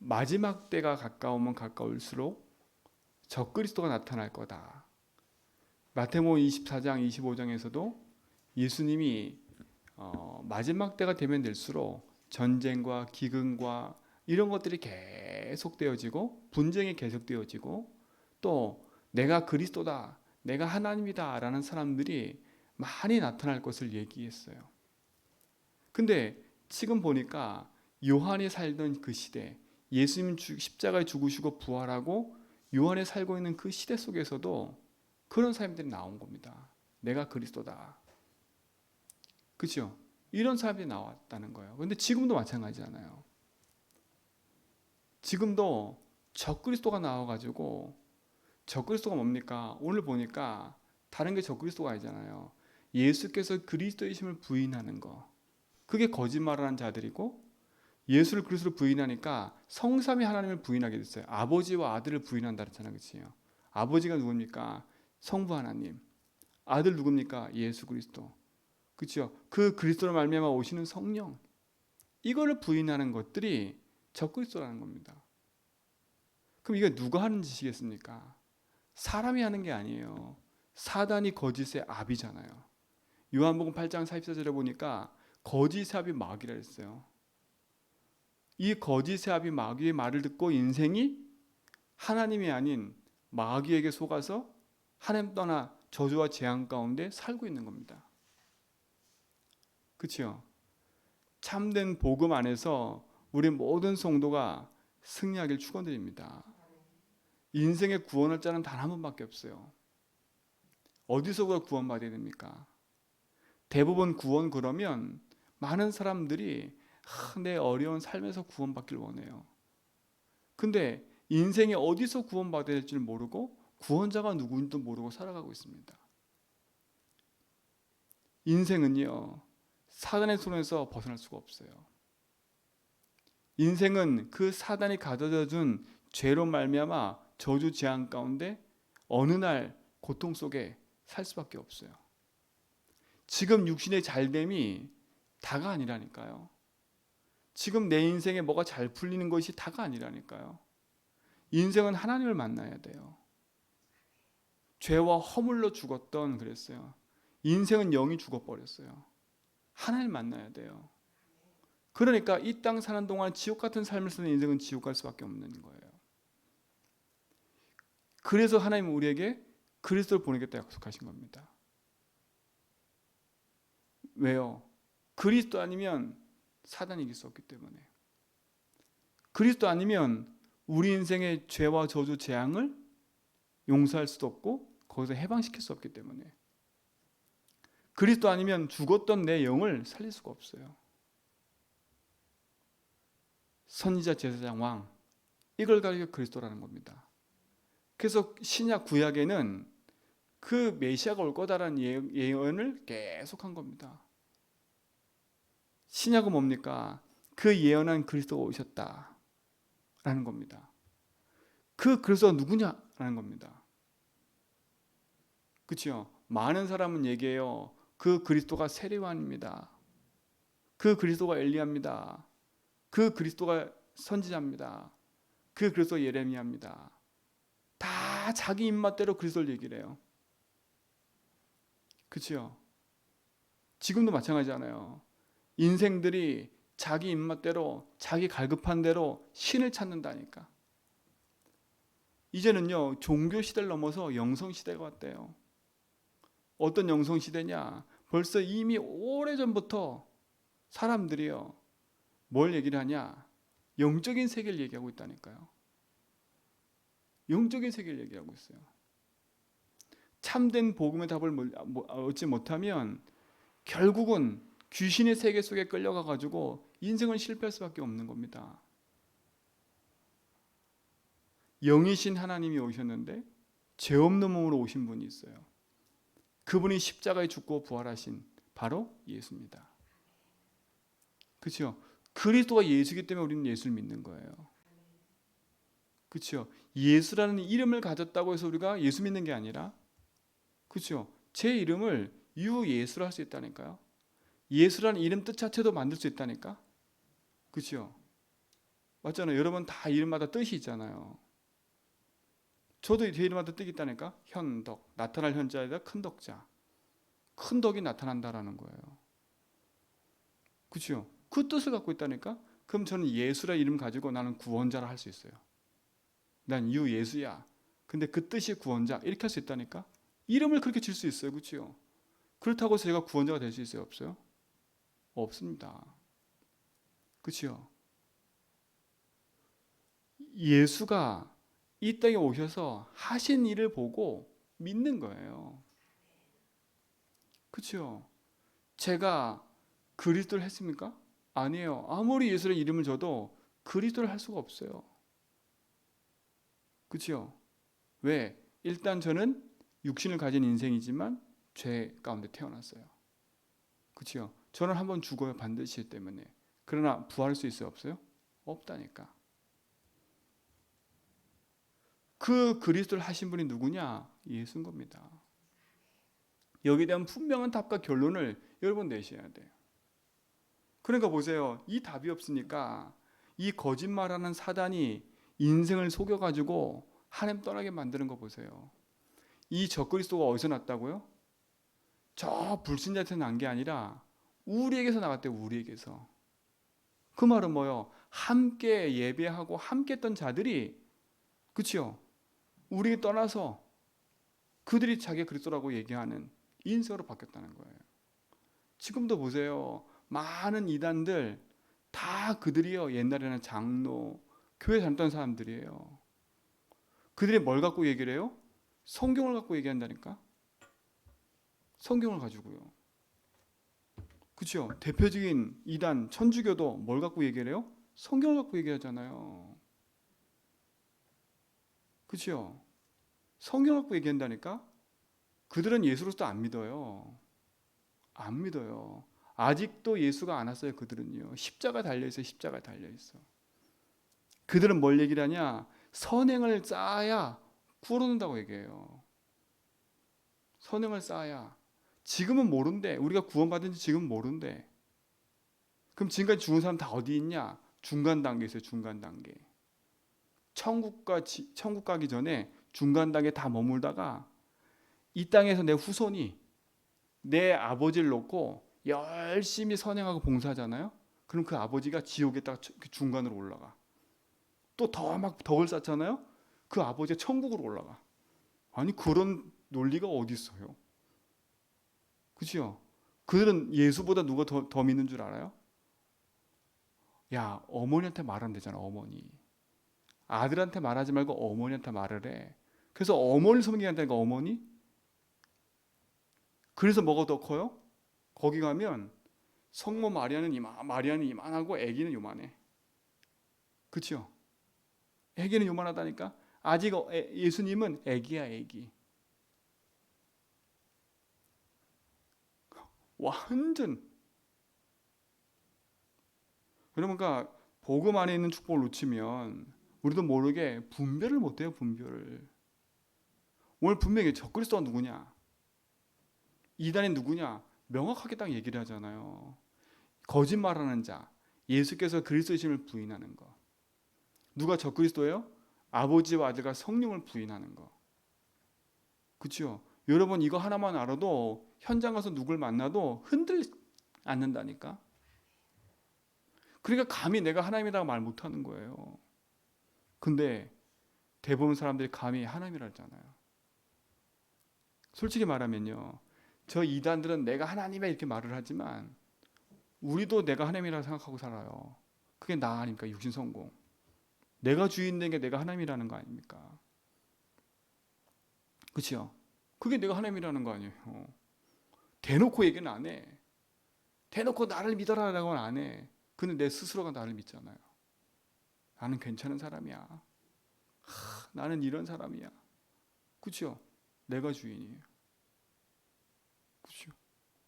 마지막 때가 가까우면 가까울수록 적그리스도가 나타날 거다. 마태복음 24장 25장에서도 예수님이 마지막 때가 되면 될수록 전쟁과 기근과 이런 것들이 계속되어지고 분쟁이 계속되어지고 또 내가 그리스도다, 내가 하나님이다 라는 사람들이 많이 나타날 것을 얘기했어요. 근데 지금 보니까 요한이 살던 그 시대, 예수님 십자가에 죽으시고 부활하고 요한이 살고 있는 그 시대 속에서도 그런 사람들이 나온 겁니다. 내가 그리스도다. 그렇죠? 이런 사람들이 나왔다는 거예요. 근데 지금도 마찬가지잖아요. 지금도 적그리스도가 나와가지고, 적그리스도가 뭡니까? 오늘 보니까 다른 게 적그리스도가 아니잖아요. 예수께서 그리스도이심을 부인하는 거, 그게 거짓말하는 자들이고, 예수를 그리스도로 부인하니까 성삼위 하나님을 부인하게 됐어요. 아버지와 아들을 부인한다 그랬잖아요. 그렇죠? 아버지가 누굽니까? 성부 하나님. 아들 누굽니까? 예수 그리스도. 그렇죠? 그 그리스도로 말미암아 오시는 성령. 이거를 부인하는 것들이 적그리스도라는 겁니다. 그럼 이거 누가 하는 짓이겠습니까? 사람이 하는 게 아니에요. 사단이 거짓의 압이잖아요. 요한복음 8장 44절에 보니까 거짓의 압이 마귀라 했어요. 이 거짓의 압이 마귀의 말을 듣고 인생이 하나님이 아닌 마귀에게 속아서 하나님 떠나 저주와 재앙 가운데 살고 있는 겁니다. 그렇죠? 참된 복음 안에서 우리 모든 성도가 승리하길 축원드립니다. 인생의 구원할 자는 단 한 분밖에 없어요. 어디서 구원받아야 됩니까? 대부분 구원 그러면 많은 사람들이 내 어려운 삶에서 구원받길 원해요. 근데 인생에 어디서 구원받아야 될지 모르고 구원자가 누구인지도 모르고 살아가고 있습니다. 인생은요, 사단의 손에서 벗어날 수가 없어요. 인생은 그 사단이 가져다 준 죄로 말미암아 저주 재앙 가운데 어느 날 고통 속에 살 수밖에 없어요. 지금 육신의 잘됨이 다가 아니라니까요. 지금 내 인생에 뭐가 잘 풀리는 것이 다가 아니라니까요. 인생은 하나님을 만나야 돼요. 죄와 허물로 죽었던 그랬어요. 인생은 영이 죽어버렸어요. 하나님 만나야 돼요. 그러니까 이 땅 사는 동안 지옥 같은 삶을 사는 인생은 지옥 갈 수밖에 없는 거예요. 그래서 하나님은 우리에게 그리스도를 보내겠다 약속하신 겁니다. 왜요? 그리스도 아니면 사단이 이길 수 없기 때문에. 그리스도 아니면 우리 인생의 죄와 저주 재앙을 용서할 수도 없고 거기서 해방시킬 수 없기 때문에. 그리스도 아니면 죽었던 내 영을 살릴 수가 없어요. 선지자, 제사장, 왕, 이걸 가리켜 그리스도라는 겁니다. 그래서 신약 구약에는 그 메시아가 올 거다라는 예언을 계속한 겁니다. 신약은 뭡니까? 그 예언한 그리스도가 오셨다라는 겁니다. 그 그리스도가 누구냐라는 겁니다. 그렇죠? 많은 사람은 얘기해요. 그 그리스도가 세례요한입니다. 그 그리스도가 엘리야입니다. 그 그리스도가 선지자입니다. 그 그리스도가 예레미야입니다. 다 자기 입맛대로 그리스도를 얘기를 해요. 그렇죠? 지금도 마찬가지잖아요. 인생들이 자기 입맛대로 자기 갈급한 대로 신을 찾는다니까. 이제는요, 종교 시대를 넘어서 영성 시대가 왔대요. 어떤 영성 시대냐? 벌써 이미 오래전부터 사람들이요, 뭘 얘기를 하냐? 영적인 세계를 얘기하고 있다니까요. 영적인 세계를 얘기하고 있어요. 참된 복음의 답을 얻지 못하면 결국은 귀신의 세계 속에 끌려가 가지고 인생을 실패할 수밖에 없는 겁니다. 영이신 하나님이 오셨는데 죄 없는 몸으로 오신 분이 있어요. 그분이 십자가에 죽고 부활하신 바로 예수입니다. 그렇죠? 그리스도가 예수이기 때문에 우리는 예수를 믿는 거예요. 그렇죠? 예수라는 이름을 가졌다고 해서 우리가 예수 믿는 게 아니라, 그렇죠? 제 이름을 유예수로 할 수 있다니까요. 예수라는 이름 뜻 자체도 만들 수 있다니까. 그렇죠? 맞잖아요. 여러분 다 이름마다 뜻이 있잖아요. 저도 제 이름마다 뜻이 있다니까. 현덕, 나타날 현자에다 큰 덕자. 큰 덕이 나타난다라는 거예요. 그렇죠? 그 뜻을 갖고 있다니까. 그럼 저는 예수라 이름 가지고 나는 구원자라 할 수 있어요. 난 예수야. 근데 그 뜻이 구원자 이렇게 할 수 있다니까. 이름을 그렇게 질 수 있어요. 그렇죠? 그렇다고 해서 제가 구원자가 될 수 있어요? 없어요? 없습니다. 그렇죠? 예수가 이 땅에 오셔서 하신 일을 보고 믿는 거예요. 그렇죠? 제가 그리스도를 했습니까? 아니에요. 아무리 예수의 이름을 줘도 그리스도를 할 수가 없어요. 그렇죠? 왜? 일단 저는 육신을 가진 인생이지만 죄 가운데 태어났어요. 그렇죠? 저는 한번 죽어요. 반드시 때문에. 그러나 부활할 수 있어요? 없어요? 없다니까. 그 그리스도를 하신 분이 누구냐? 예수인 겁니다. 여기에 대한 분명한 답과 결론을 여러분 내셔야 돼요. 그러니까 보세요. 이 답이 없으니까 이 거짓말하는 사단이 인생을 속여가지고 하나님 떠나게 만드는 거 보세요. 이 적그리스도가 어디서 났다고요? 저 불신자한테 난 게 아니라 우리에게서 나왔대요. 우리에게서. 그 말은 뭐요? 함께 예배하고 함께 했던 자들이, 그치요? 우리에게 떠나서 그들이 자기 그리스도라고 얘기하는 인생으로 바뀌었다는 거예요. 지금도 보세요. 많은 이단들 다 그들이요. 옛날에는 장로, 교회 다녔던 사람들이에요. 그들이 뭘 갖고 얘기를 해요? 성경을 갖고 얘기한다니까. 성경을 가지고요. 그렇죠? 대표적인 이단 천주교도 뭘 갖고 얘기를 해요? 성경을 갖고 얘기하잖아요. 그렇죠? 성경을 갖고 얘기한다니까. 그들은 예수로서 안 믿어요. 안 믿어요. 아직도 예수가 안 왔어요. 그들은요. 십자가 달려 있어요. 십자가 달려 있어. 그들은 뭘 얘기를 하냐? 선행을 쌓아야 구원받는다고 얘기해요. 선행을 쌓아야. 지금은 모른대. 우리가 구원받은지 지금은 모른대. 그럼 지금까지 죽은 사람 다 어디 있냐? 중간 단계에 있어요. 중간 단계. 천국 가기 전에 중간 단계에 다 머물다가 이 땅에서 내 후손이 내 아버지를 놓고 열심히 선행하고 봉사하잖아요. 그럼 그 아버지가 지옥에다가 중간으로 올라가. 또 더 막 덕을 쌓잖아요. 그 아버지가 천국으로 올라가. 아니 그런 논리가 어디 있어요? 그렇죠? 그들은 예수보다 누가 더 믿는 줄 알아요? 야, 어머니한테 말하면 되잖아. 어머니. 아들한테 말하지 말고 어머니한테 말을 해. 그래서 어머니를 섬기한다니까. 어머니. 그래서 뭐가 더 커요? 거기 가면 성모 마리아는 이만하고 아기는 요만해. 그렇죠? 아기는 요만하다니까. 아직 예수님은 아기야. 아기. 완전. 그러니까 복음 안에 있는 축복을 놓치면 우리도 모르게 분별을 못해요. 분별을. 오늘 분명히 적그리스도가 누구냐, 이단이 누구냐 명확하게 딱 얘기를 하잖아요. 거짓말하는 자, 예수께서 그리스도이심을 부인하는 거. 누가 적그리스도예요? 아버지와 아들과 성령을 부인하는 거. 그렇죠? 여러분 이거 하나만 알아도 현장 가서 누굴 만나도 흔들리지 않는다니까. 그러니까 감히 내가 하나님이라고 말 못하는 거예요. 근데 대부분 사람들이 감히 하나님이라 하잖아요. 솔직히 말하면요, 저 이단들은 내가 하나님이야 이렇게 말을 하지만 우리도 내가 하나님이라고 생각하고 살아요. 그게 나 아닙니까? 육신 성공. 내가 주인 된 게 내가 하나님이라는 거 아닙니까? 그렇죠? 그게 내가 하나님이라는 거 아니에요. 대놓고 얘기는 안 해. 대놓고 나를 믿어라라고는 안 해. 근데 내 스스로가 나를 믿잖아요. 나는 괜찮은 사람이야. 나는 이런 사람이야. 그렇죠? 내가 주인이에요. 그렇죠?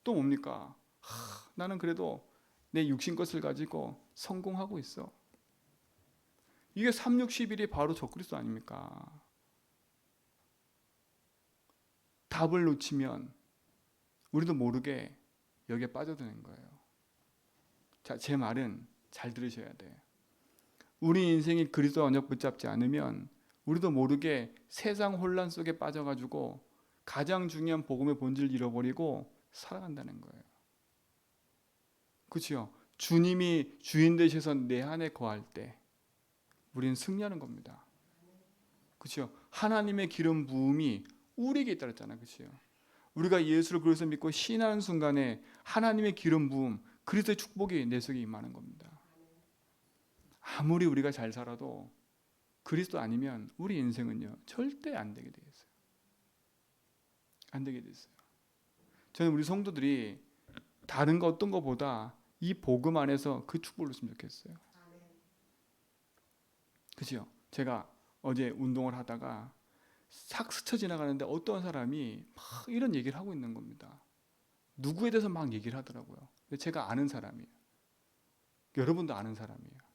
또 뭡니까? 나는 그래도 내 육신 것을 가지고 성공하고 있어. 이게 3, 6, 11이 바로 적그리스도 아닙니까? 답을 놓치면 우리도 모르게 여기에 빠져드는 거예요. 자, 제 말은 잘 들으셔야 돼요. 우리 인생이 그리스도와 언약 붙잡지 않으면 우리도 모르게 세상 혼란 속에 빠져가지고 가장 중요한 복음의 본질을 잃어버리고 살아간다는 거예요. 그렇죠? 주님이 주인 되셔서 내 안에 거할 때 우리는 승리하는 겁니다. 그렇죠? 하나님의 기름 부음이 우리에게 있다 그랬잖아요. 그렇죠? 우리가 예수를 그래서 믿고 신하는 순간에 하나님의 기름 부음, 그리스도의 축복이 내 속에 임하는 겁니다. 아무리 우리가 잘 살아도 그리스도 아니면 우리 인생은요 절대 안 되게 돼 있어요. 안 되게 돼 있어요. 저는 우리 성도들이 다른 거 어떤 거보다 이 복음 안에서 그 축복을 누렸으면 좋겠어요. 그죠? 제가 어제 운동을 하다가 싹 스쳐 지나가는데 어떤 사람이 막 이런 얘기를 하고 있는 겁니다. 누구에 대해서 막 얘기를 하더라고요. 근데 제가 아는 사람이에요. 여러분도 아는 사람이에요.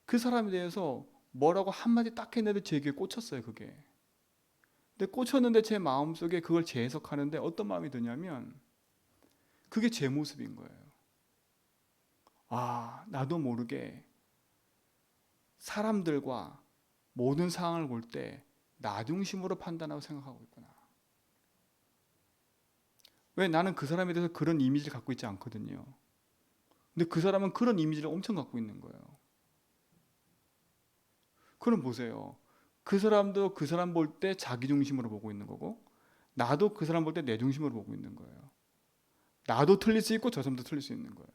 그 사람에 대해서 뭐라고 한마디 딱 했는데 제 귀에 꽂혔어요. 그게. 근데 꽂혔는데 제 마음속에 그걸 재해석하는데 어떤 마음이 드냐면 그게 제 모습인 거예요. 아, 나도 모르게 사람들과 모든 상황을 볼 때 나 중심으로 판단하고 생각하고 있구나. 왜 나는 그 사람에 대해서 그런 이미지를 갖고 있지 않거든요. 근데 그 사람은 그런 이미지를 엄청 갖고 있는 거예요. 그럼 보세요. 그 사람도 그 사람 볼 때 자기 중심으로 보고 있는 거고 나도 그 사람 볼 때 내 중심으로 보고 있는 거예요. 나도 틀릴 수 있고 저 사람도 틀릴 수 있는 거예요.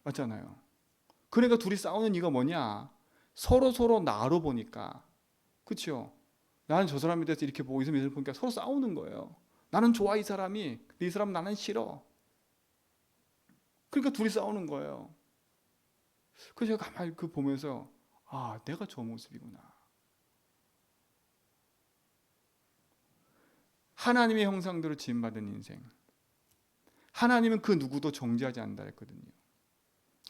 맞잖아요. 그러니까 둘이 싸우는 이유가 뭐냐? 서로 나로 보니까. 그렇죠? 나는 저 사람에 대해서 이렇게 보고 이 사람에 대해서 보니까 서로 싸우는 거예요. 나는 좋아 이 사람이, 근데 이 사람은 나는 싫어. 그러니까 둘이 싸우는 거예요. 그래서 제가 가만히 그 보면서 아, 내가 저 모습이구나. 하나님의 형상대로 지음받은 인생. 하나님은 그 누구도 정죄하지 않는다 했거든요.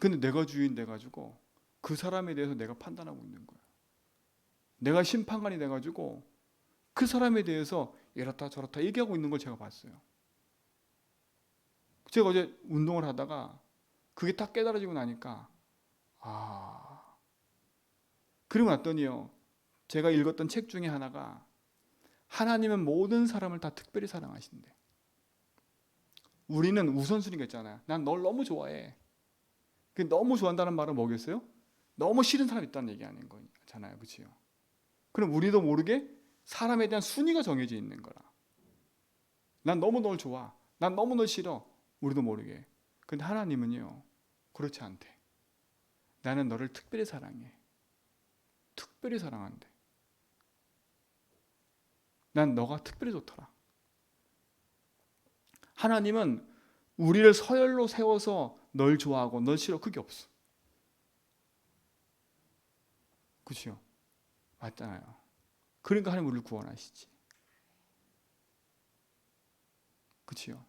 근데 내가 주인 돼가지고 그 사람에 대해서 내가 판단하고 있는 거예요. 내가 심판관이 돼가지고 그 사람에 대해서 이렇다 저렇다 얘기하고 있는 걸 제가 봤어요. 제가 어제 운동을 하다가 그게 딱 깨달아지고 나니까 아, 그러고 났더니요 제가 읽었던 책 중에 하나가 하나님은 모든 사람을 다 특별히 사랑하신대. 우리는 우선순위가 있잖아요. 난 널 너무 좋아해. 그 너무 좋아한다는 말은 뭐겠어요? 너무 싫은 사람 있다는 얘기 아닌 거잖아요. 그렇죠? 그럼 우리도 모르게 사람에 대한 순위가 정해져 있는 거라. 난 너무 널 좋아. 난 너무 널 싫어. 우리도 모르게. 근데 하나님은요. 그렇지 않대. 나는 너를 특별히 사랑해. 특별히 사랑한대. 난 너가 특별히 좋더라. 하나님은 우리를 서열로 세워서 널 좋아하고 널 싫어 그게 없어. 그렇죠? 맞잖아요. 그러니까 하나님 우리를 구원하시지. 그렇죠?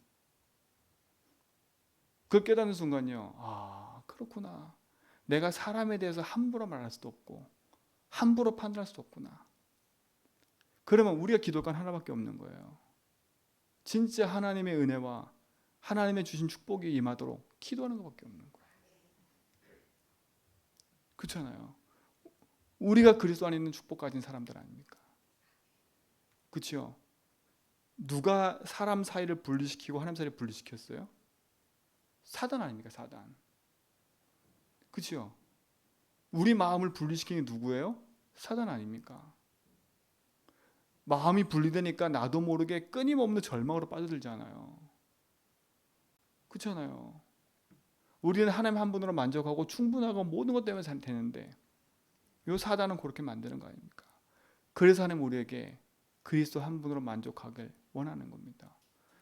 그걸 깨닫는 순간요. 아, 그렇구나. 내가 사람에 대해서 함부로 말할 수도 없고 함부로 판단할 수도 없구나. 그러면 우리가 기도할 건 하나밖에 없는 거예요. 진짜 하나님의 은혜와 하나님의 주신 축복이 임하도록 기도하는 것밖에 없는 거예요. 그렇잖아요. 우리가 그리스도 안에 있는 축복 가진 사람들 아닙니까? 그렇죠? 누가 사람 사이를 분리시키고 하나님 사이를 분리시켰어요? 사단 아닙니까? 사단. 그렇죠? 우리 마음을 분리시키는 게 누구예요? 사단 아닙니까? 마음이 분리되니까 나도 모르게 끊임없는 절망으로 빠져들잖아요. 그렇잖아요. 우리는 하나님 한 분으로 만족하고 충분하고 모든 것 때문에 되는데 이 사단은 그렇게 만드는 거 아닙니까? 그래서 하나님 우리에게 그리스도 한 분으로 만족하길 원하는 겁니다.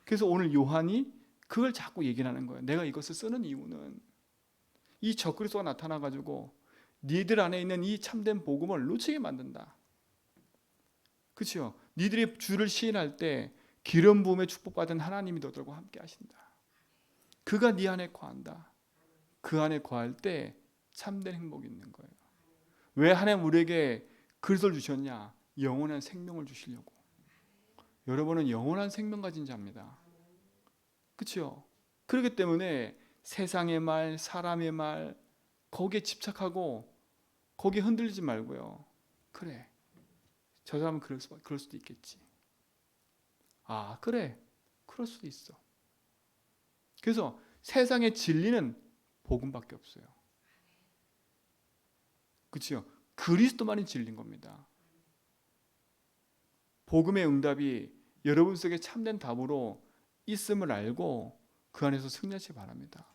그래서 오늘 요한이 그걸 자꾸 얘기를 하는 거예요. 내가 이것을 쓰는 이유는 이 적그리스도가 나타나가지고 니들 안에 있는 이 참된 복음을 놓치게 만든다. 그렇죠? 니들이 주를 시인할 때 기름 부음에 축복받은 하나님이 너들과 함께 하신다. 그가 네 안에 거한다. 그 안에 거할 때 참된 행복이 있는 거예요. 왜 하나님 우리에게 그리스도를 주셨냐? 영원한 생명을 주시려고. 여러분은 영원한 생명 가진 자입니다. 그렇죠? 그렇기 때문에 세상의 말, 사람의 말 거기에 집착하고 거기 흔들리지 말고요. 그래, 저 사람은 그럴 수도 있겠지. 아, 그래, 그럴 수도 있어. 그래서 세상의 진리는 복음밖에 없어요. 그렇죠? 그리스도만이 진리인 겁니다. 복음의 응답이 여러분 속에 참된 답으로 있음을 알고 그 안에서 승리하시기 바랍니다.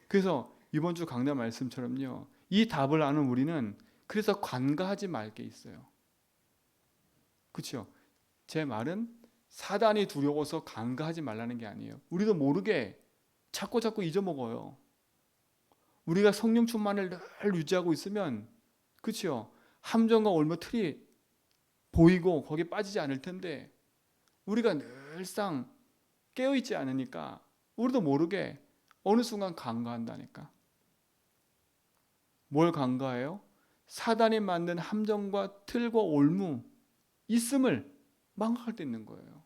그래서 이번 주 강단 말씀처럼요, 이 답을 아는 우리는 그래서 관가하지 말 게 있어요. 그렇죠? 제 말은 사단이 두려워서 간과하지 말라는 게 아니에요. 우리도 모르게 자꾸 잊어먹어요. 우리가 성령 충만을 늘 유지하고 있으면, 그렇죠? 함정과 올무 틀이 보이고 거기에 빠지지 않을 텐데, 우리가 늘상 깨어있지 않으니까 우리도 모르게 어느 순간 간과한다니까. 뭘 간과해요? 사단이 만든 함정과 틀과 올무 있음을 망각할 때 있는 거예요.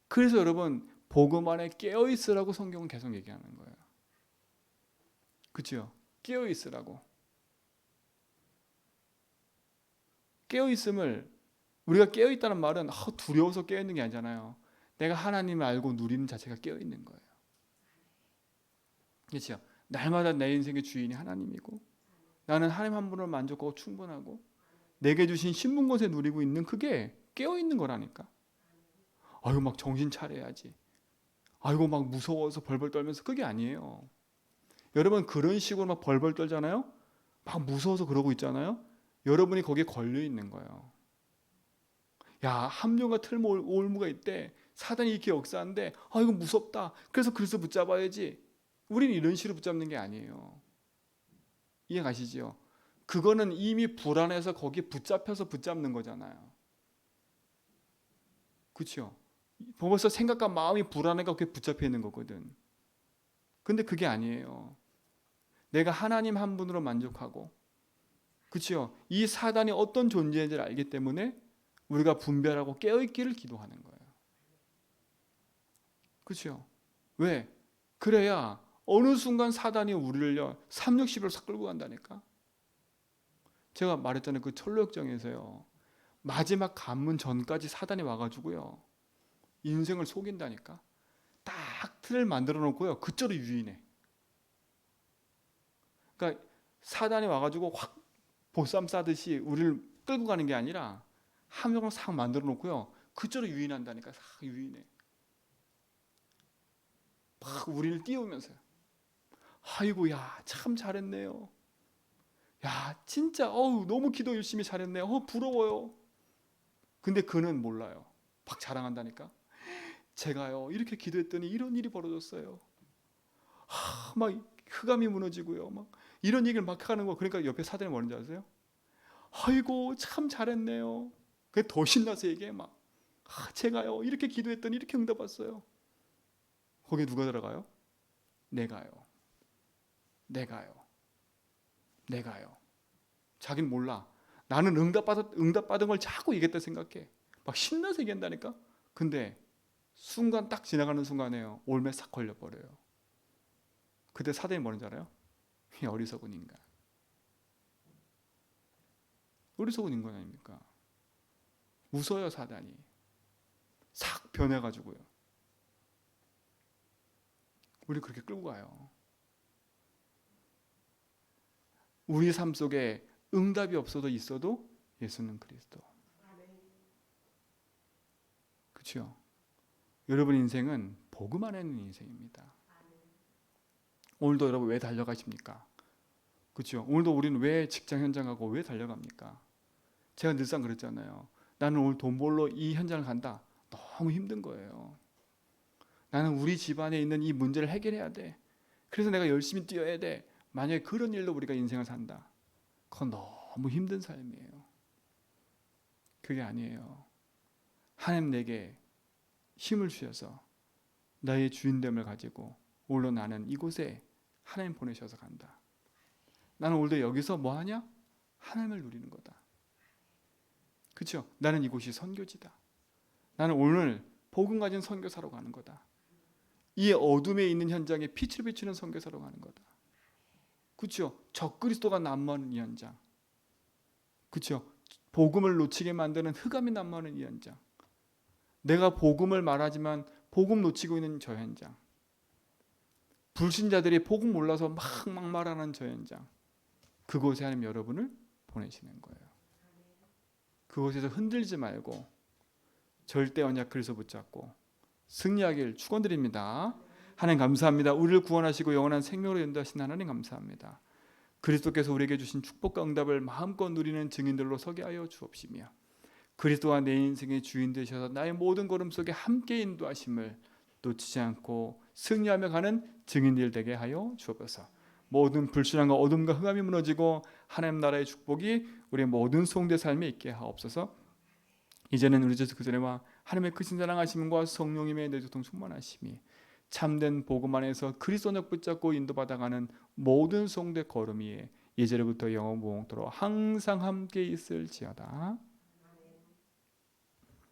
그래서 여러분, 복음 안에 깨어있으라고 성경은 계속 얘기하는 거예요. 그렇죠? 깨어있으라고. 깨어있음을, 우리가 깨어있다는 말은 두려워서 깨어있는 게 아니잖아요. 내가 하나님을 알고 누리는 자체가 깨어있는 거예요. 그렇죠? 날마다 내 인생의 주인이 하나님이고, 나는 하나님 한 분을 만족하고 충분하고, 내게 주신 신분곳에 누리고 있는, 그게 깨어있는 거라니까. 아이고 막 정신 차려야지, 아이고 막 무서워서 벌벌 떨면서, 그게 아니에요. 여러분, 그런 식으로 막 벌벌 떨잖아요. 막 무서워서 그러고 있잖아요. 여러분이 거기에 걸려 있는 거예요. 야, 함정과 틀 올무가 있대, 사단이 이렇게 역사한데, 아 이거 무섭다, 그래서 붙잡아야지. 우리는 이런 식으로 붙잡는 게 아니에요. 이해 가시죠? 그거는 이미 불안해서 거기에 붙잡는 거잖아요. 그렇죠? 벌써 생각과 마음이 불안해가 거기에 붙잡혀 있는 거거든. 근데 그게 아니에요. 내가 하나님 한 분으로 만족하고, 그렇죠? 이 사단이 어떤 존재인지를 알기 때문에 우리가 분별하고 깨어있기를 기도하는 거예요. 그렇죠? 왜? 그래야 어느 순간 사단이 우리를요 360을 싹 끌고 간다니까. 제가 말했잖아요, 그 철로역정에서요, 마지막 관문 전까지 사단이 와가지고요 인생을 속인다니까. 딱 틀을 만들어 놓고요 그쪽으로 유인해. 그러니까 사단이 와가지고 확 보쌈 싸듯이 우리를 끌고 가는 게 아니라 함정을 싹 만들어 놓고요 그쪽으로 유인한다니까. 싹 유인해. 막 우리를 띄우면서요. 아이고 야 참 잘했네요. 야 진짜 너무 기도 열심히 잘했네요. 부러워요. 근데 그는 몰라요. 막 자랑한다니까. 제가요 이렇게 기도했더니 이런 일이 벌어졌어요. 막 흑암이 무너지고요. 막 이런 얘기를 막 하는 거. 그러니까 옆에 사단이 뭐라는지 아세요? 아이고 참 잘했네요. 그게 더 신나서 얘기해. 막 제가요 이렇게 기도했더니 이렇게 응답 왔어요. 거기에 누가 들어가요? 내가요. 자긴 몰라. 나는 응답받은 걸 자꾸 얘기했다 생각해. 막 신나서 얘기한다니까. 근데 순간 딱 지나가는 순간에요 올매 싹 걸려버려요. 그때 사단이 뭐라는지 알아요? 이 어리석은 인간. 어리석은 인간 아닙니까? 웃어요 사단이. 싹 변해가지고요. 우리 그렇게 끌고 가요. 우리 삶 속에 응답이 있어도 예수는 그리스도. 그렇죠? 여러분 인생은 복음 안에 있는 인생입니다. 오늘도 여러분 왜 달려가십니까? 그렇죠? 오늘도 우리는 왜 직장 현장 가고 왜 달려갑니까? 제가 늘상 그랬잖아요. 나는 오늘 돈 벌러 이 현장을 간다. 너무 힘든 거예요. 나는 우리 집안에 있는 이 문제를 해결해야 돼. 그래서 내가 열심히 뛰어야 돼. 만약에 그런 일로 우리가 인생을 산다, 그건 너무 힘든 삶이에요. 그게 아니에요. 하나님 내게 힘을 주셔서 나의 주인됨을 가지고 오늘 나는 이곳에 하나님 보내셔서 간다. 나는 오늘도 여기서 뭐 하냐? 하나님을 누리는 거다. 그렇죠? 나는 이곳이 선교지다. 나는 오늘 복음 가진 선교사로 가는 거다. 이 어둠에 있는 현장에 빛을 비추는 선교사로 가는 거다. 그렇죠? 적그리스도가 난무하는 이 현장. 그렇죠? 복음을 놓치게 만드는 흑암이 난무하는 이 현장. 내가 복음을 말하지만 복음 놓치고 있는 저 현장. 불신자들이 복음 몰라서 막 말하는 저 현장. 그곳에 하나님 여러분을 보내시는 거예요. 그곳에서 흔들지 말고 절대 언약 그리스도 붙잡고 승리하길 축원드립니다. 하나님 감사합니다. 우리를 구원하시고 영원한 생명으로 인도하신 하나님 감사합니다. 그리스도께서 우리에게 주신 축복과 응답을 마음껏 누리는 증인들로 서게 하여 주옵시며 그리스도와 내 인생의 주인 되셔서 나의 모든 걸음 속에 함께 인도하심을 놓치지 않고 승리하며 가는 증인들 되게 하여 주옵소서. 모든 불신앙과 어둠과 흑암이 무너지고 하나님 나라의 축복이 우리의 모든 성도의 삶에 있게 하옵소서. 이제는 우리 예수 그리스도와 하나님의 크신 사랑하심과 성령님의 내조통 충만하심이 참된 복음 안에서 그리스도를 붙잡고 인도받아가는 모든 성도의 걸음이 예제로부터 영원토록 항상 함께 있을지어다.